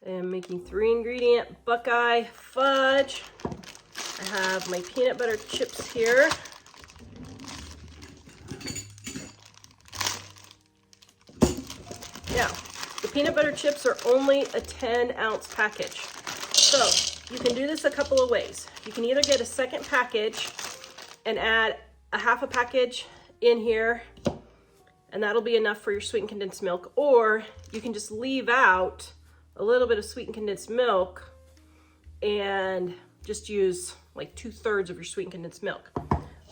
I am making 3-ingredient Buckeye Fudge. I have my peanut butter chips here. Now, the peanut butter chips are only a 10-ounce package. So you can do this a couple of ways. You can either get a second package and add a half a package in here, and that'll be enough for your sweetened condensed milk, or you can just leave out a little bit of sweetened condensed milk and just use like 2/3 of your sweetened condensed milk.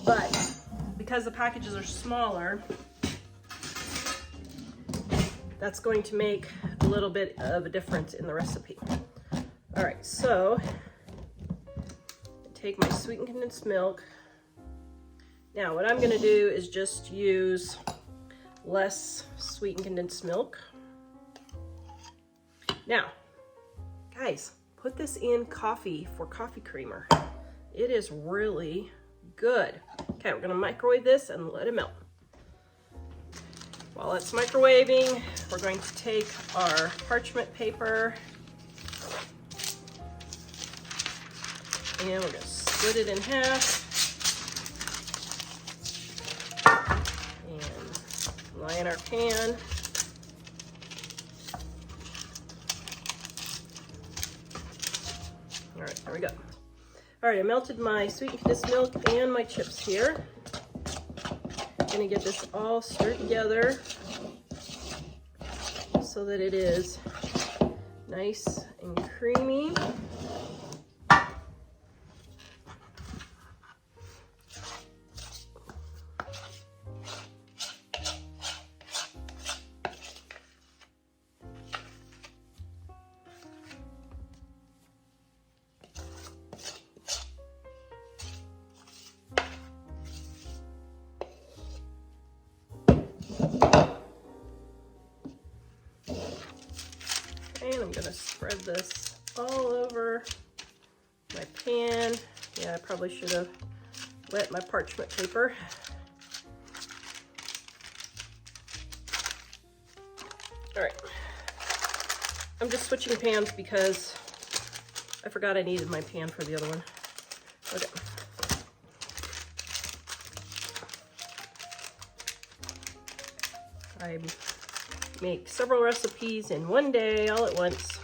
But because the packages are smaller, that's going to make a little bit of a difference in the recipe. All right, so I take my sweetened condensed milk. Now what I'm gonna do is just use less sweetened condensed milk. Now, guys, put this in coffee for coffee creamer. It is really good. Okay, we're gonna microwave this and let it melt. While it's microwaving, we're going to take our parchment paper and we're gonna split it in half and lie in our pan. All right, there we go. All right, I melted my sweetened condensed milk and my chips here. I'm gonna get this all stirred together so that it is nice and creamy. And I'm gonna spread this all over my pan. Yeah, I probably should have wet my parchment paper. All right, I'm just switching pans because I forgot I needed my pan for the other one. Okay. I make several recipes in one day all at once,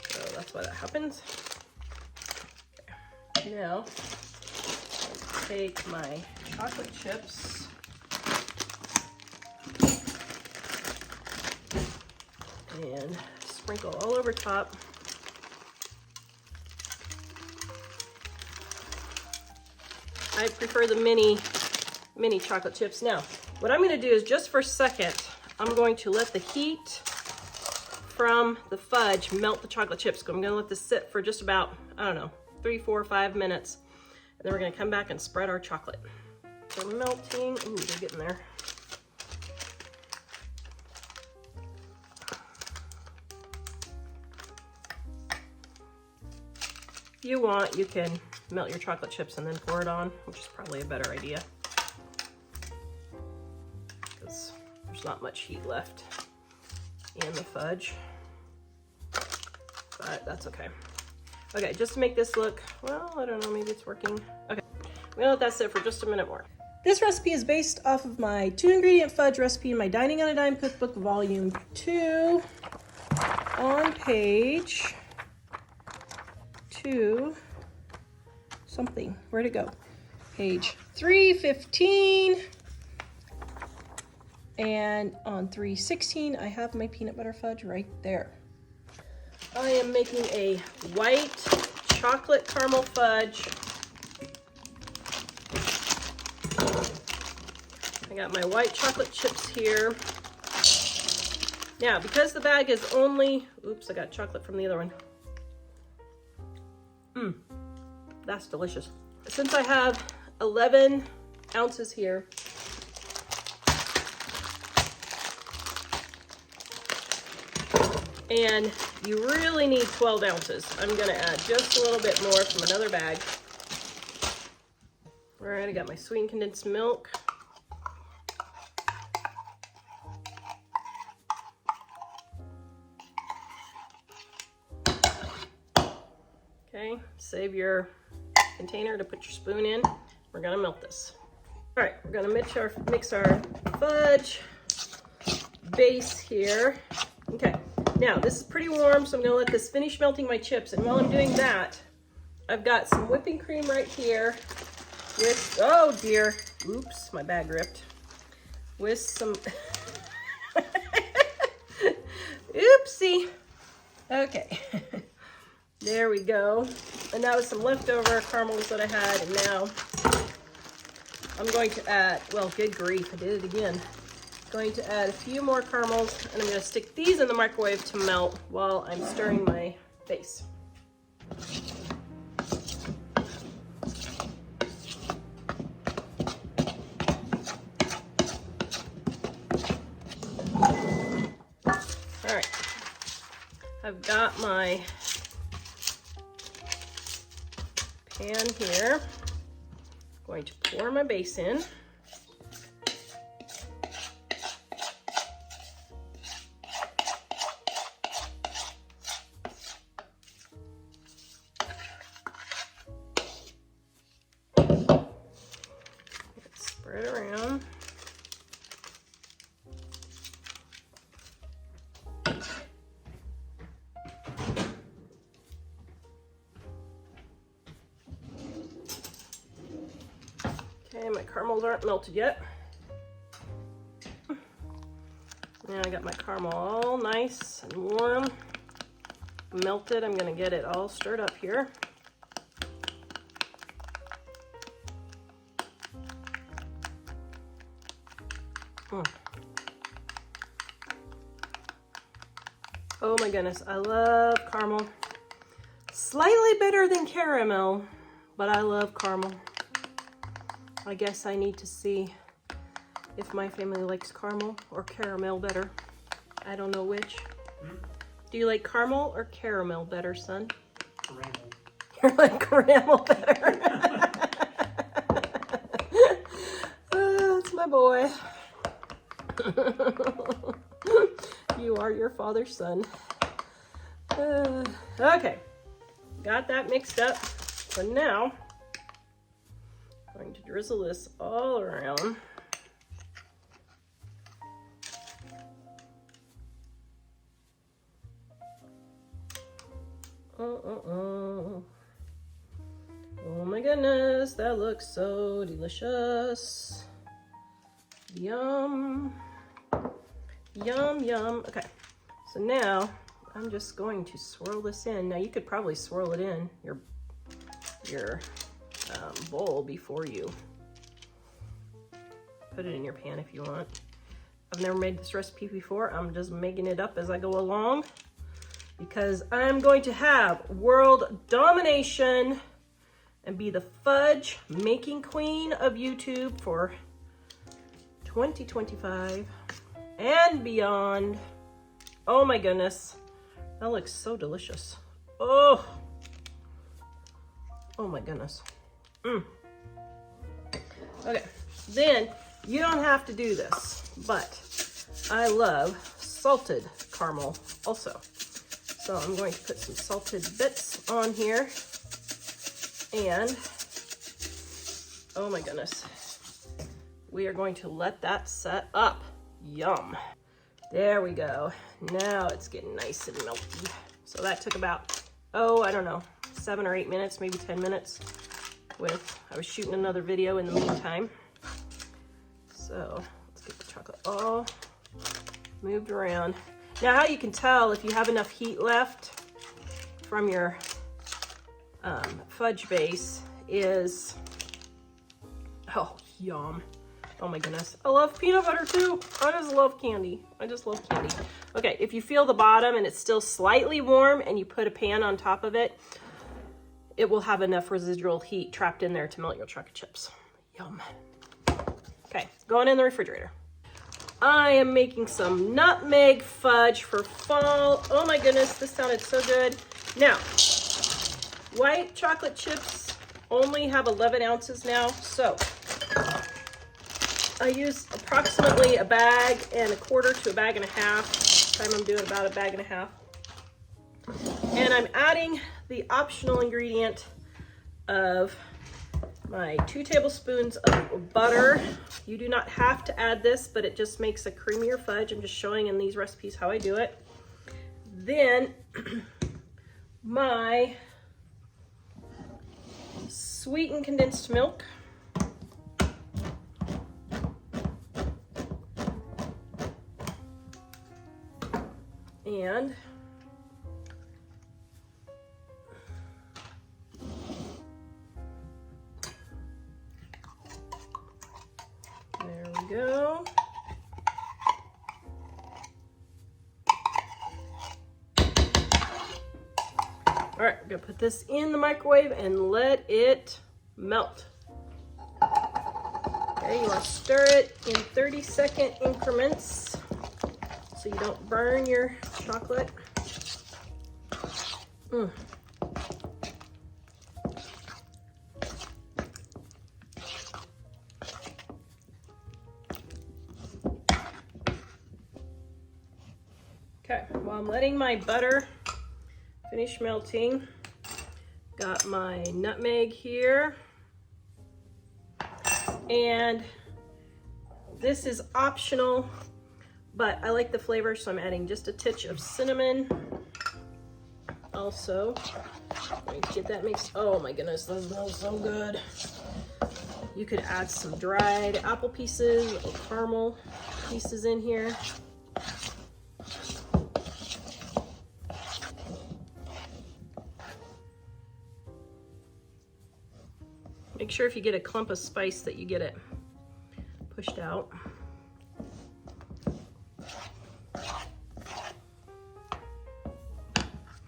so that's why that happens. Okay. Now, I'll take my chocolate chips and sprinkle all over top. I prefer the mini chocolate chips. Now, what I'm going to do is just for a second, I'm going to let the heat from the fudge melt the chocolate chips. I'm going to let this sit for just about, I don't know, 3, 4, 5 minutes. And then we're going to come back and spread our chocolate. They're melting. Ooh, they're getting there. If you want, you can melt your chocolate chips and then pour it on, which is probably a better idea, because there's not much heat left in the fudge, but that's okay. Okay, just to make this look, well, I don't know, maybe it's working. Okay, I'm gonna let that sit for just a minute more. This recipe is based off of my 2-ingredient fudge recipe in my Dining on a Dime cookbook, volume 2, on page 2 something. Where'd it go? Page 315. And on 316, I have my peanut butter fudge right there. I am making a white chocolate caramel fudge. I got my white chocolate chips here. Now, because the bag is only, oops, I got chocolate from the other one. That's delicious. Since I have 11 ounces here, and you really need 12 ounces, I'm gonna add just a little bit more from another bag. All right, I got my sweetened condensed milk. Okay, save your container to put your spoon in. We're gonna melt this. All right, we're gonna mix our fudge base here. Okay, now this is pretty warm, so I'm gonna let this finish melting my chips. And while I'm doing that, I've got some whipping cream right here with, oh dear, oops, my bag ripped. With some, oopsie. Okay, there we go. And that was some leftover caramels that I had, and now I'm going to add, well, good grief, I did it again. Going to add a few more caramels, and I'm going to stick these in the microwave to melt while I'm stirring my base. All right, I've got my pan here. Going to pour my base in. Spread around. Okay, my caramels aren't melted yet. Now I got my caramel all nice and warm, melted. I'm gonna get it all stirred up here. Oh my goodness, I love caramel. Slightly better than caramel, but I love caramel. I guess I need to see if my family likes caramel or caramel better. I don't know which. Do you like caramel or caramel better, son? Caramel. You like caramel better. That's my boy. You are your father's son. Okay, got that mixed up. So now, I'm going to drizzle this all around. Oh my goodness, that looks so delicious. Yum. Yum, yum. Okay, so now I'm just going to swirl this in. Now you could probably swirl it in your bowl before you put it in your pan if you want. I've never made this recipe before. I'm just making it up as I go along because I'm going to have world domination and be the fudge making queen of YouTube for 2025 and beyond. Oh my goodness, that looks so delicious. Oh my goodness. Okay, then you don't have to do this, but I love salted caramel also. So I'm going to put some salted bits on here, and oh my goodness, we are going to let that set up. Yum. There we go. Now it's getting nice and melty. So that took about, I don't know, 7 or 8 minutes, maybe 10 minutes. I was shooting another video in the meantime. So let's get the chocolate all moved around. Now how you can tell if you have enough heat left from your fudge base is, oh, yum. Oh my goodness. I love peanut butter too. I just love candy. I just love candy. Okay, if you feel the bottom and it's still slightly warm and you put a pan on top of it, it will have enough residual heat trapped in there to melt your chocolate chips. Yum. Okay, going in the refrigerator. I am making some nutmeg fudge for fall. Oh my goodness, this sounded so good. Now, white chocolate chips only have 11 ounces now, so I use approximately a bag and a quarter to a bag and a half. This time I'm doing about a bag and a half. And I'm adding the optional ingredient of my 2 tablespoons of butter. You do not have to add this, but it just makes a creamier fudge. I'm just showing in these recipes how I do it. Then my sweetened condensed milk. And there we go. All right, we're gonna put this in the microwave and let it melt. Okay, you want to stir it in 30-second increments so you don't burn your chocolate. Okay, while I'm letting my butter finish melting, got my nutmeg here. And this is optional, but I like the flavor, so I'm adding just a titch of cinnamon. Also, let me get that mixed. Oh my goodness, that smells so good. You could add some dried apple pieces or caramel pieces in here. Make sure if you get a clump of spice that you get it pushed out.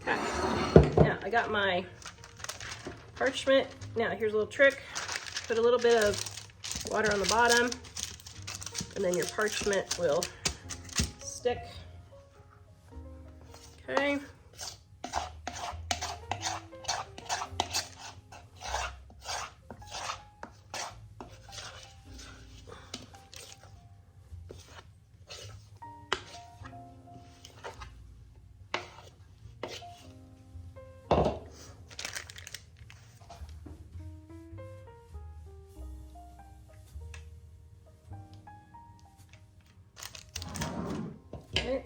Okay, now I got my parchment. Now here's a little trick. Put a little bit of water on the bottom and then your parchment will stick. Okay. Okay.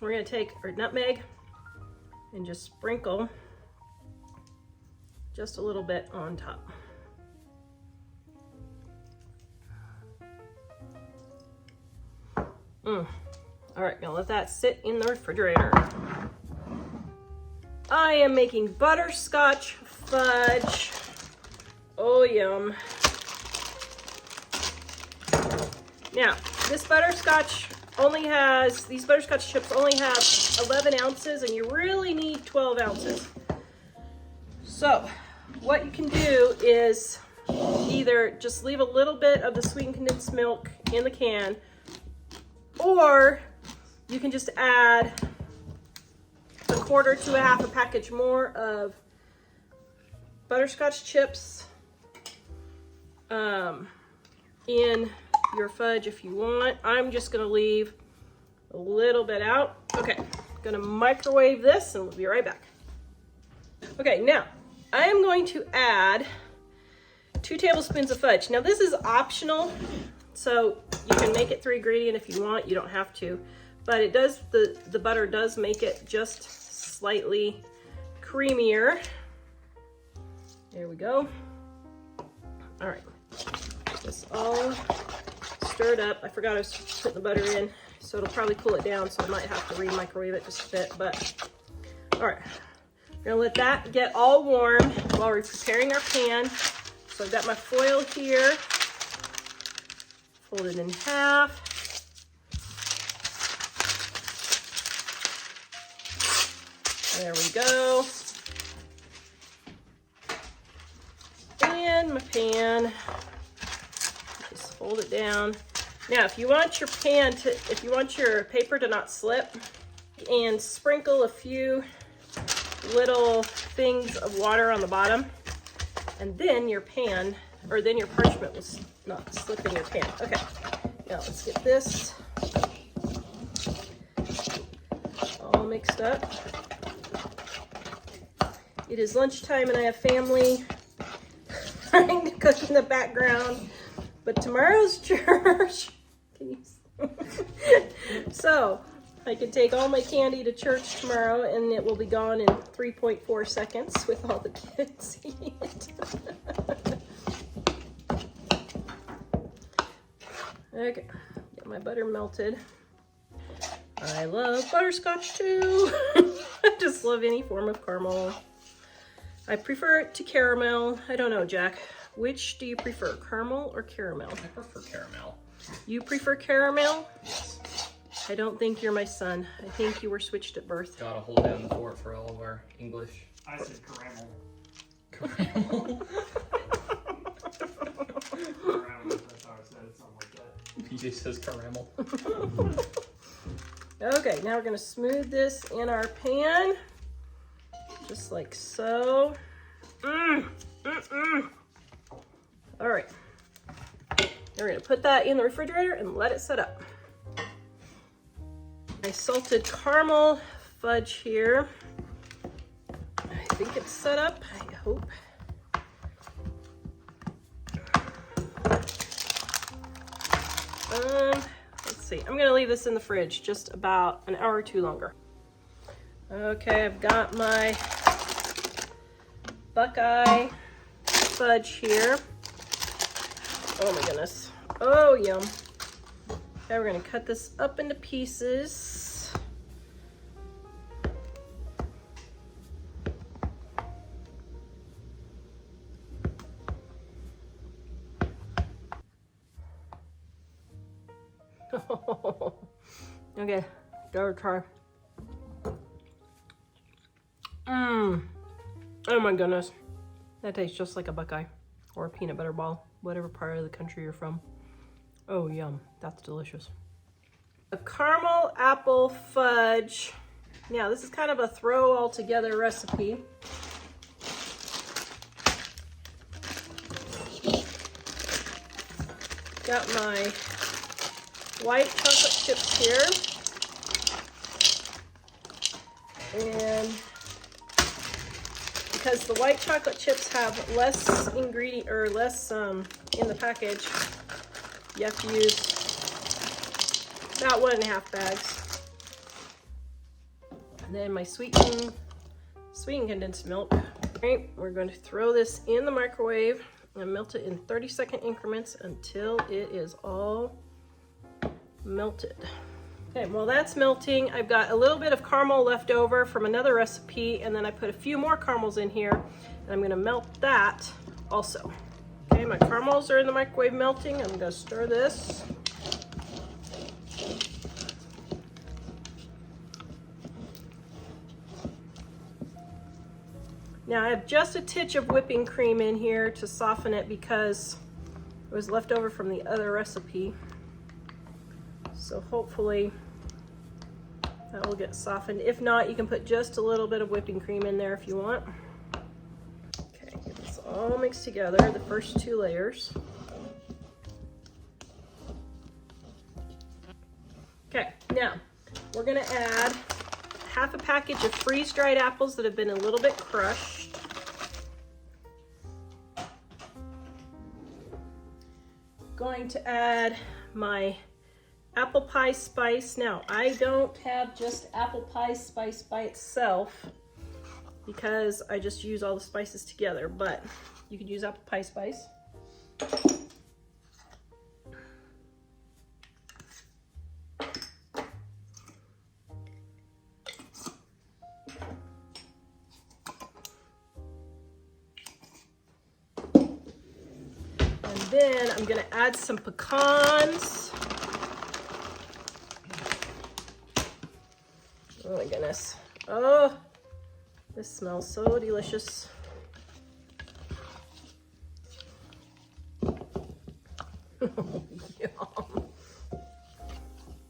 We're going to take our nutmeg and just sprinkle just a little bit on top. All right, now let that sit in the refrigerator. I am making butterscotch fudge. Oh, yum. Now, this butterscotch only has, these butterscotch chips only have 11 ounces, and you really need 12 ounces. So, what you can do is either just leave a little bit of the sweetened condensed milk in the can, or you can just add a quarter to a half a package more of butterscotch chips in your fudge if you want. I'm just gonna leave a little bit out. Okay, gonna microwave this and we'll be right back. Okay, now I am going to add 2 tablespoons of fudge. Now this is optional, so you can make it 3 ingredient if you want, you don't have to, but it does, the butter does make it just slightly creamier. There we go. All right, this all stirred up. I forgot I was putting the butter in, so it'll probably cool it down, so I might have to re-microwave it just a bit, but all right. We're gonna let that get all warm while we're preparing our pan. So I've got my foil here, fold it in half. There we go. And my pan, just fold it down. Now, if you want your pan to, if you want your paper to not slip, and sprinkle a few little things of water on the bottom, and then your pan, or then your parchment will not slip in your pan. Okay, now let's get this all mixed up. It is lunchtime and I have family trying to cook in the background, but tomorrow's church. So I can take all my candy to church tomorrow and it will be gone in 3.4 seconds with all the kids eating it. Okay, get my butter melted. I love butterscotch too. I just love any form of caramel. I prefer it to caramel. I don't know, Jack. Which do you prefer, caramel or caramel? I prefer caramel. You prefer caramel? Yes. I don't think you're my son. I think you were switched at birth. Gotta hold down the fort for all of our English. I said caramel. Caramel. Caramel, that's how I said it, something like that. PJ says caramel. Okay, now we're gonna smooth this in our pan. Just like so. All right. We're gonna put that in the refrigerator and let it set up. My salted caramel fudge here. I think it's set up, I hope. Let's see, I'm gonna leave this in the fridge just about an hour or two longer. Okay, I've got my Buckeye Fudge here. Oh my goodness. Oh, yum. Okay, we're gonna cut this up into pieces. Okay, go try. Oh my goodness. That tastes just like a Buckeye or a peanut butter ball, whatever part of the country you're from. Oh, yum. That's delicious. A caramel apple fudge. Now, this is kind of a throw all together recipe. Got my white chocolate chips here. And because the white chocolate chips have less ingredient or less in the package, you have to use about 1.5 bags. And then my sweetened condensed milk. Okay, we're going to throw this in the microwave and melt it in 30-second increments until it is all melted. Okay, while that's melting, I've got a little bit of caramel left over from another recipe, and then I put a few more caramels in here, and I'm gonna melt that also. Okay, my caramels are in the microwave melting. I'm gonna stir this. Now I have just a titch of whipping cream in here to soften it because it was left over from the other recipe. So hopefully that will get softened. If not, you can put just a little bit of whipping cream in there if you want. Okay, get this all mixed together, the first 2 layers. Okay, now we're gonna add half a package of freeze-dried apples that have been a little bit crushed. Going to add my apple pie spice. Now, I don't have just apple pie spice by itself because I just use all the spices together, but you could use apple pie spice. And then I'm gonna add some pecans. Oh my goodness. Oh, this smells so delicious.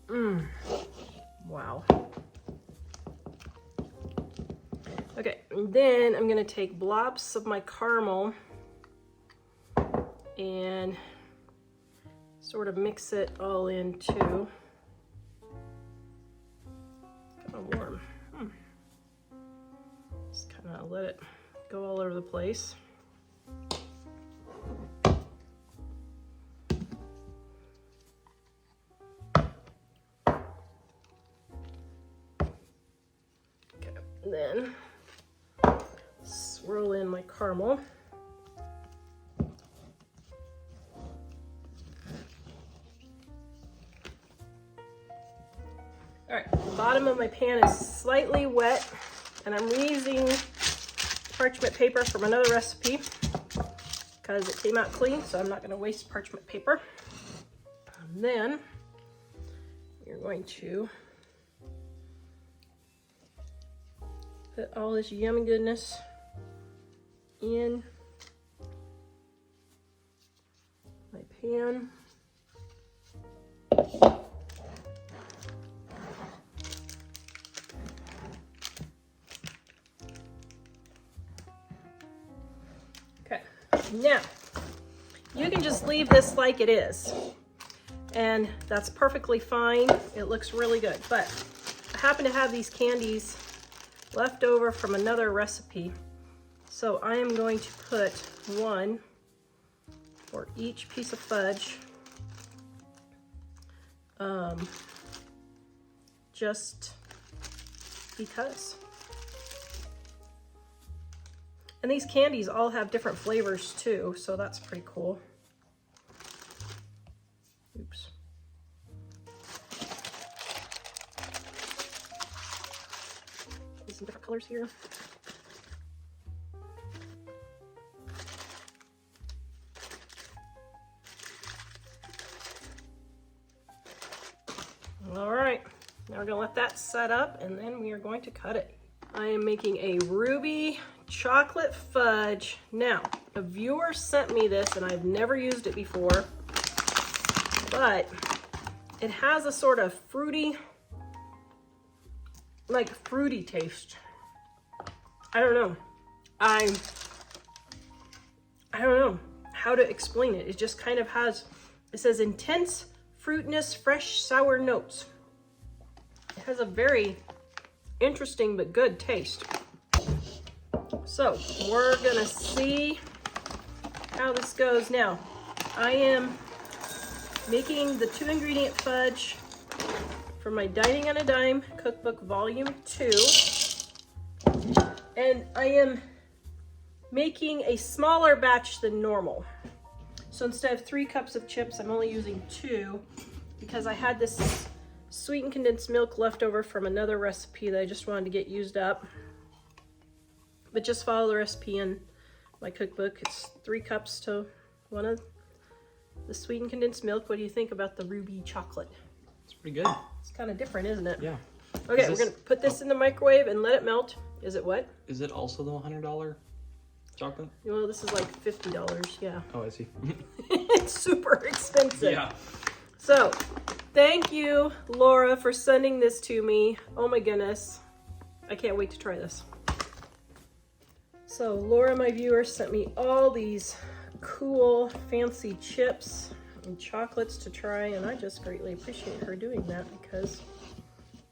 Yum. Wow. Okay, and then I'm gonna take blobs of my caramel and sort of mix it all in too. Kind of warm. Just kind of let it go all over the place. Okay, then swirl in my caramel. All right, the bottom of my pan is slightly wet, and I'm reusing parchment paper from another recipe because it came out clean, so I'm not going to waste parchment paper. And then you're going to put all this yummy goodness in my pan. Now, you can just leave this like it is, and that's perfectly fine. It looks really good, but I happen to have these candies left over from another recipe, so I am going to put one for each piece of fudge, just because. And these candies all have different flavors too, so that's pretty cool. Oops. Some different colors here. All right, now we're gonna let that set up, and then we are going to cut it. I am making a ruby chocolate fudge. Now, a viewer sent me this, and I've never used it before, but it has a sort of fruity, like fruity taste. I don't know. I don't know how to explain it. It just kind of has, it says intense fruitness, fresh sour notes. It has a very interesting but good taste. So we're gonna see how this goes. Now, I am making the 2-ingredient fudge from my Dining on a Dime cookbook volume 2, and I am making a smaller batch than normal. So instead of 3 cups of chips, I'm only using 2 because I had this sweetened condensed milk left over from another recipe that I just wanted to get used up. But just follow the recipe in my cookbook. It's 3 cups to 1 of the sweetened condensed milk. What do you think about the ruby chocolate? It's pretty good. It's kind of different, isn't it? Yeah. Okay, we're gonna put this in the microwave and let it melt. Is it what? Is it also the $100 chocolate? Well, this is like $50, yeah. Oh, I see. It's super expensive. Yeah. So, thank you, Laura, for sending this to me. Oh my goodness. I can't wait to try this. So Laura, my viewer, sent me all these cool, fancy chips and chocolates to try, and I just greatly appreciate her doing that because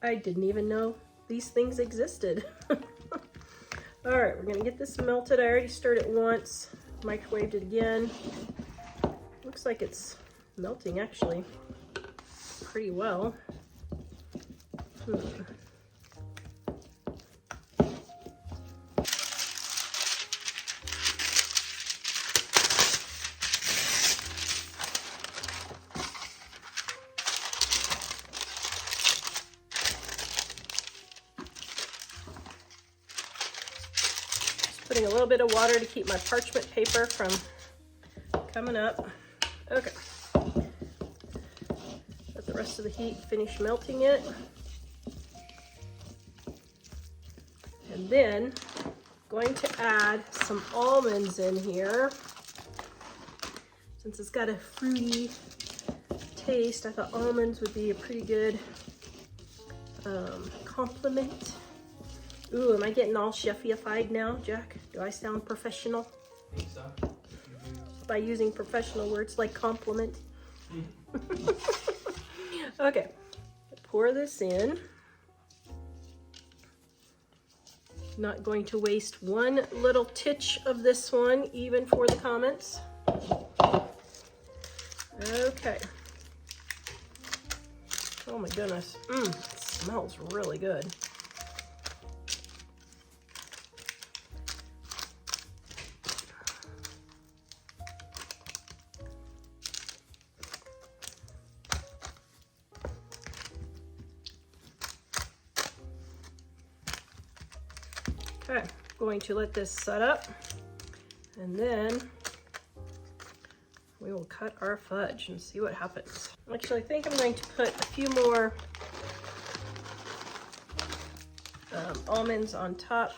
I didn't even know these things existed. All right, we're gonna get this melted. I already stirred it once, microwaved it again. Looks like it's melting actually pretty well. Putting a little bit of water to keep my parchment paper from coming up. Okay. Let the rest of the heat finish melting it. And then going to add some almonds in here. Since it's got a fruity taste, I thought almonds would be a pretty good compliment. Ooh, am I getting all chef-ified now, Jack? Do I sound professional? I think so. By using professional words like compliment. Okay, pour this in. Not going to waste one little titch of this one, even for the comments. Okay. Oh my goodness. It smells really good. Okay, going to let this set up, and then we will cut our fudge and see what happens. Actually, I think I'm going to put a few more almonds on top,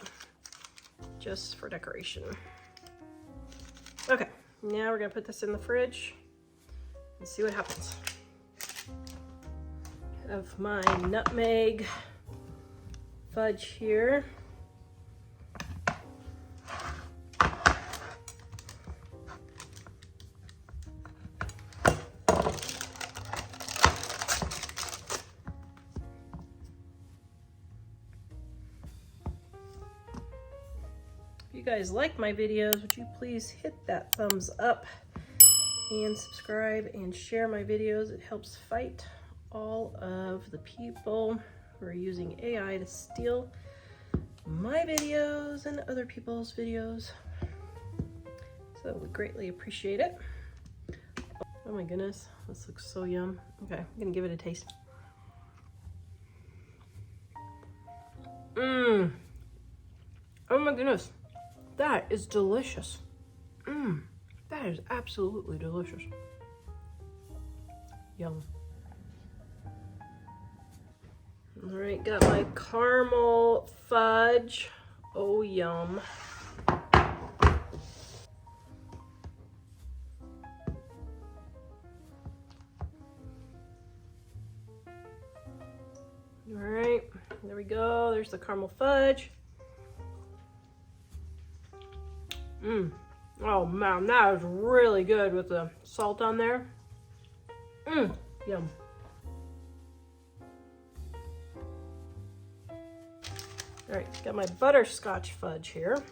just for decoration. Okay, now we're gonna put this in the fridge and see what happens. I have my nutmeg fudge here. If you guys like my videos, would you please hit that thumbs up and subscribe and share my videos? It helps fight all of the people who are using AI to steal my videos and other people's videos. So we greatly appreciate it. Oh my goodness, this looks so yum. Okay, I'm gonna give it a taste. Oh my goodness. That is delicious. That is absolutely delicious. Yum. All right, got my caramel fudge. Oh, yum. All right, there we go. There's the caramel fudge. Oh man, that is really good with the salt on there. Yum. All right, got my butterscotch fudge here.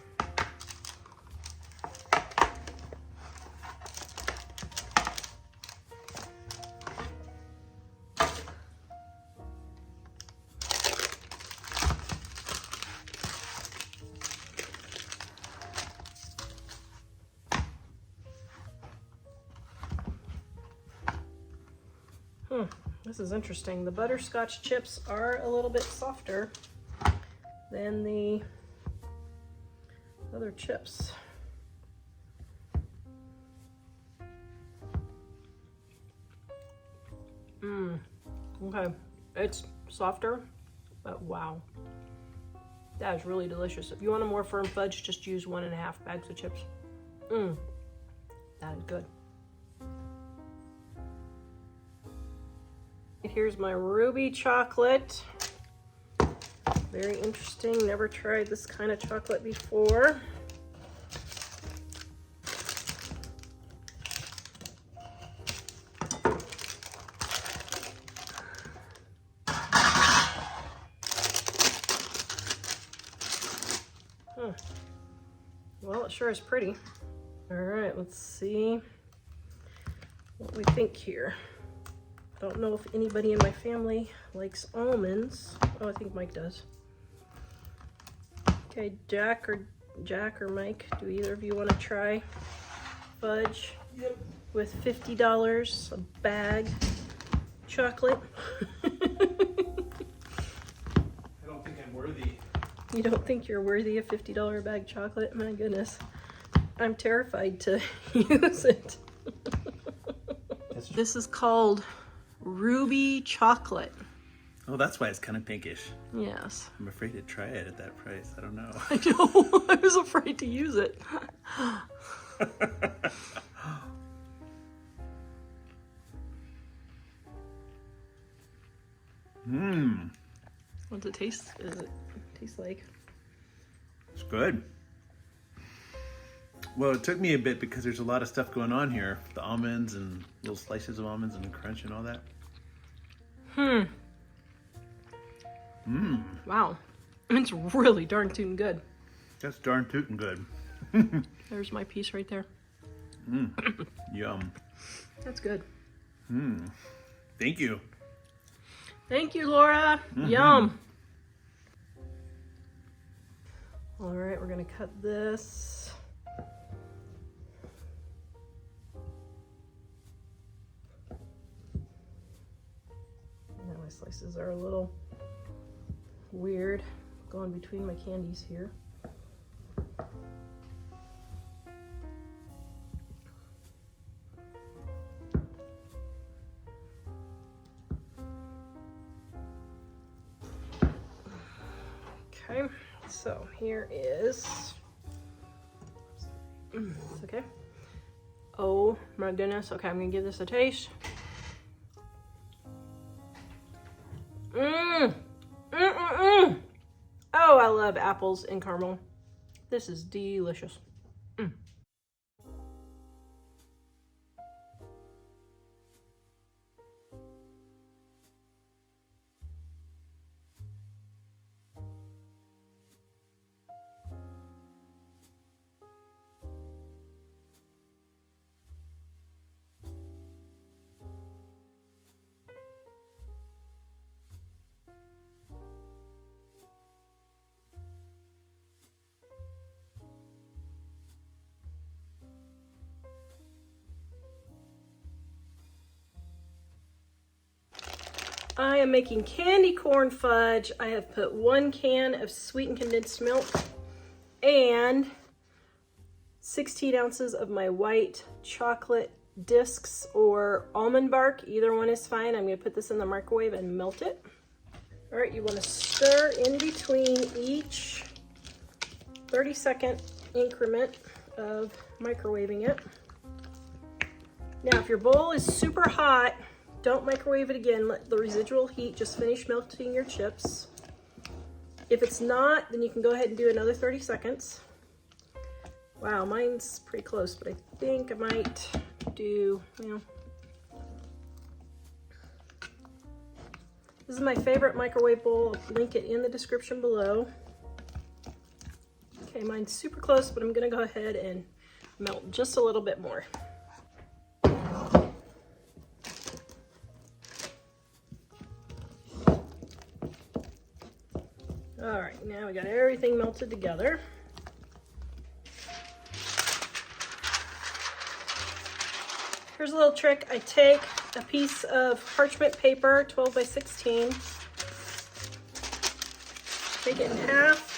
This is interesting. The butterscotch chips are a little bit softer than the other chips. Okay, it's softer, but wow. That is really delicious. If you want a more firm fudge, just use 1.5 bags of chips. That is good. Here's my ruby chocolate. Very interesting. Never tried this kind of chocolate before. Well, it sure is pretty. All right, let's see what we think here. Don't know if anybody in my family likes almonds. Oh, I think Mike does. Okay, Jack or Mike, do either of you want to try fudge? Yep. With $50 a bag chocolate? I don't think I'm worthy. You don't think you're worthy of $50 a bag chocolate? My goodness. I'm terrified to use it. This is called ruby chocolate. Oh, that's why it's kind of pinkish. Yes. I'm afraid to try it at that price. I don't know. I know. I was afraid to use it. What's it taste? Does it taste like? It's good. Well, it took me a bit because there's a lot of stuff going on here. The almonds and little slices of almonds and the crunch and all that. Wow. It's really darn tootin' good. That's darn tootin' good. There's my piece right there. Yum. That's good. Thank you. Thank you, Laura. Yum. All right, we're gonna cut this. Now my slices are a little weird, going between my candies here. Okay, so here is, it's okay. Oh my goodness, okay, I'm gonna give this a taste. Oh, I love apples and caramel. This is delicious. I am making candy corn fudge. I have put 1 can of sweetened condensed milk and 16 ounces of my white chocolate discs or almond bark. Either one is fine. I'm gonna put this in the microwave and melt it. All right, you wanna stir in between each 30-second increment of microwaving it. Now, if your bowl is super hot, don't microwave it again. Let the residual heat just finish melting your chips. If it's not, then you can go ahead and do another 30 seconds. Wow, mine's pretty close, but I think I might do, this is my favorite microwave bowl. I'll link it in the description below. Okay, mine's super close, but I'm gonna go ahead and melt just a little bit more. All right, now we got everything melted together. Here's a little trick. I take a piece of parchment paper, 12 by 16, take it in half,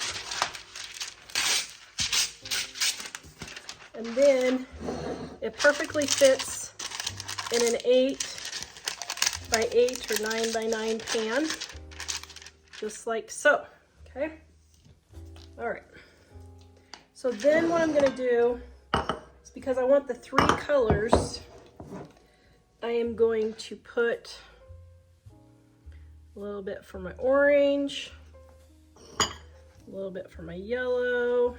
and then it perfectly fits in an 8 by 8 or 9 by 9 pan, just like so. Okay, all right. So then what I'm gonna do is, because I want the 3 colors, I am going to put a little bit for my orange, a little bit for my yellow.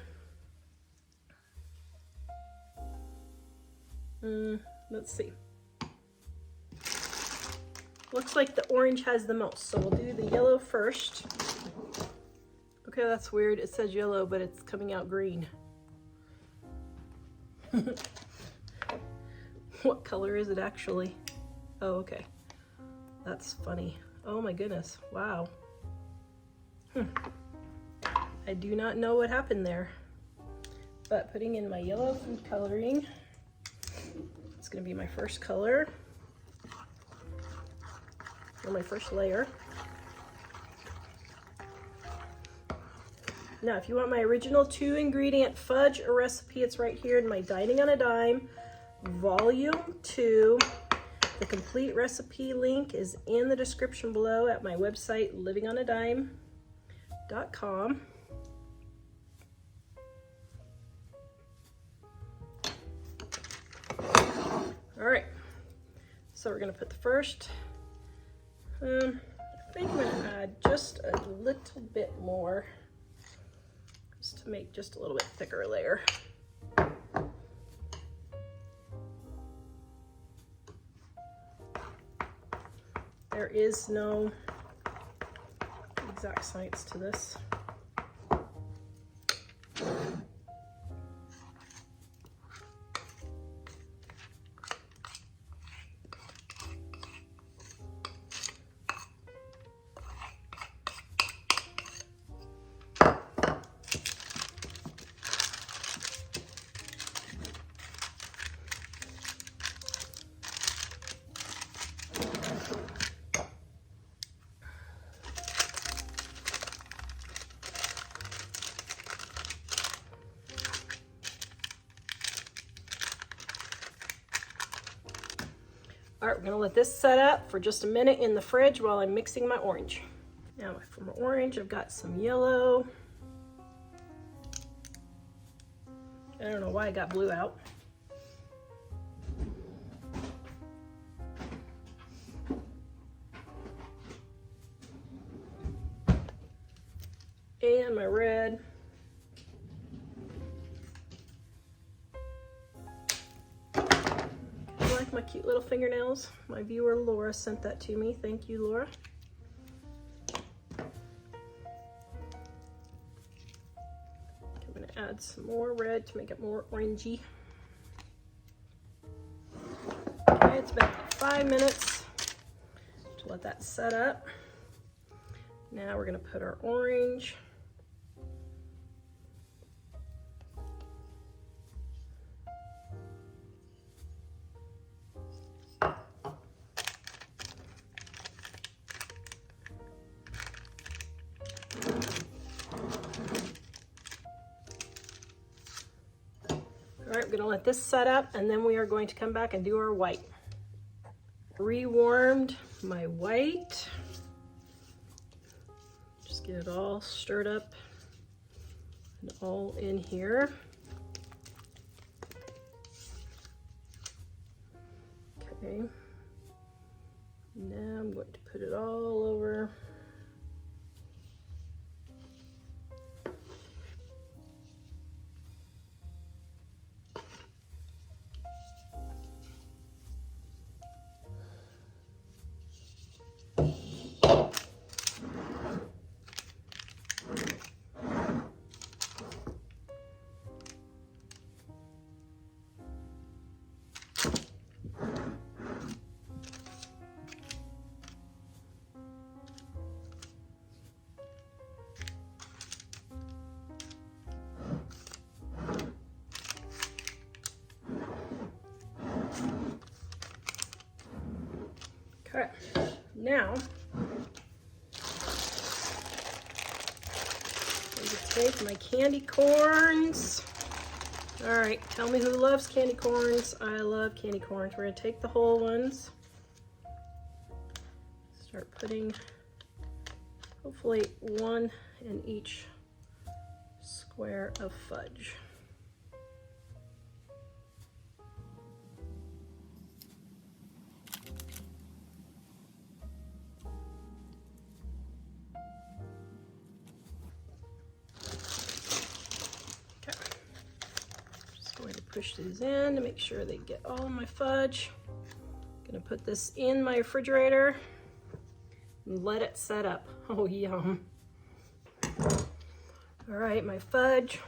Let's see. Looks like the orange has the most, so we'll do the yellow first. Okay, that's weird. It says yellow, but it's coming out green. What color is it actually? Oh, okay. That's funny. Oh my goodness. Wow. I do not know what happened there. But putting in my yellow food coloring, it's gonna be my first color, or my first layer. Now, if you want my original 2-ingredient fudge recipe, it's right here in my Dining on a Dime, Volume 2. The complete recipe link is in the description below at my website, livingonadime.com. All right, so we're gonna put the first, I think I'm gonna add just a little bit more, just to make just a little bit thicker layer. There is no exact science to this. All right, we're gonna let this set up for just a minute in the fridge while I'm mixing my orange. Now for my orange, I've got some yellow. I don't know why I got blue out. And my red. I like my cute little fingernails. My viewer Laura sent that to me. Thank you, Laura. I'm gonna add some more red to make it more orangey. Okay, it's been about 5 minutes to let that set up. Now we're gonna put our orange. All right, we're gonna let this set up and then we are going to come back and do our white. Rewarmed my white. Just get it all stirred up and all in here. Okay. Now I'm going to put it all over. Okay, now I'm gonna take my candy corns. All right, tell me who loves candy corns. I love candy corns. We're gonna take the whole ones. Start putting hopefully one in each square of fudge. Push these in to make sure they get all of my fudge. Gonna put this in my refrigerator and let it set up. Oh, yum. All right, my fudge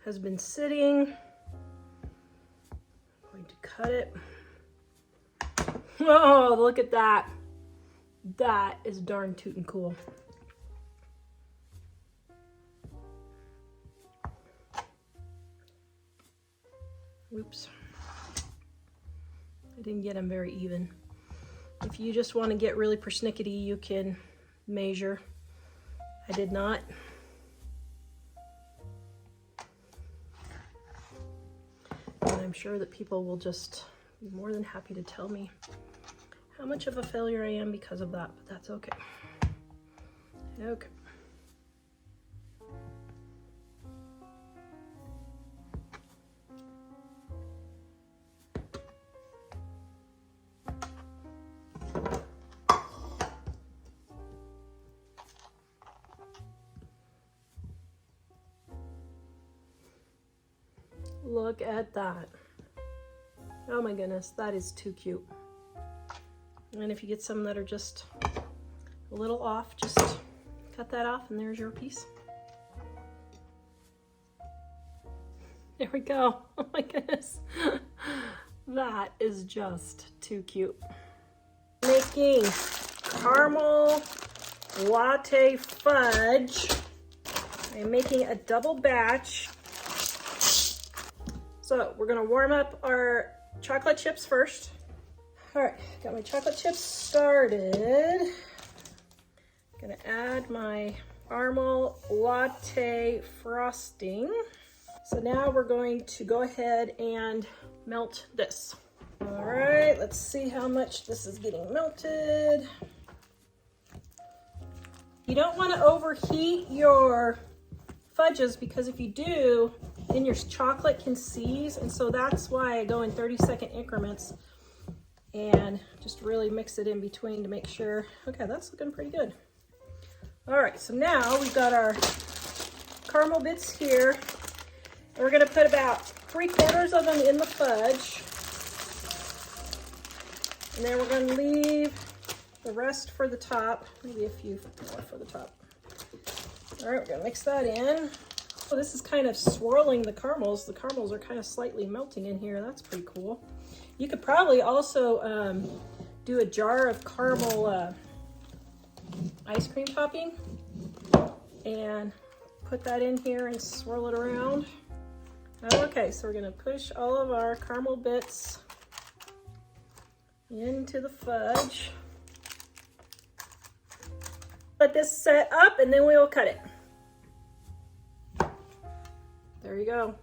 has been sitting. I'm going to cut it. Oh, look at that. That is darn tootin' cool. Oops, I didn't get them very even. If you just want to get really persnickety, you can measure. I did not. And I'm sure that people will just be more than happy to tell me how much of a failure I am because of that, but that's okay. Okay. Look at that. Oh my goodness, that is too cute. And if you get some that are just a little off, just cut that off and there's your piece. There we go. Oh my goodness. That is just too cute. Making caramel latte fudge. I'm making a double batch. So we're gonna warm up our chocolate chips first. All right, got my chocolate chips started. Gonna add my caramel latte frosting. So now we're going to go ahead and melt this. All right, let's see how much this is getting melted. You don't want to overheat your fudges because if you do, then your chocolate can seize, and so that's why I go in 30-second increments and just really mix it in between to make sure. Okay, that's looking pretty good. All right, so now we've got our caramel bits here. And we're gonna put about 3/4 of them in the fudge. And then we're gonna leave the rest for the top, maybe a few more for the top. All right, we're gonna mix that in. Oh, this is kind of swirling the caramels. The caramels are kind of slightly melting in here. That's pretty cool. You could probably also do a jar of caramel ice cream topping and put that in here and swirl it around. Okay, so we're gonna push all of our caramel bits into the fudge. Let this set up and then we'll cut it. There you go.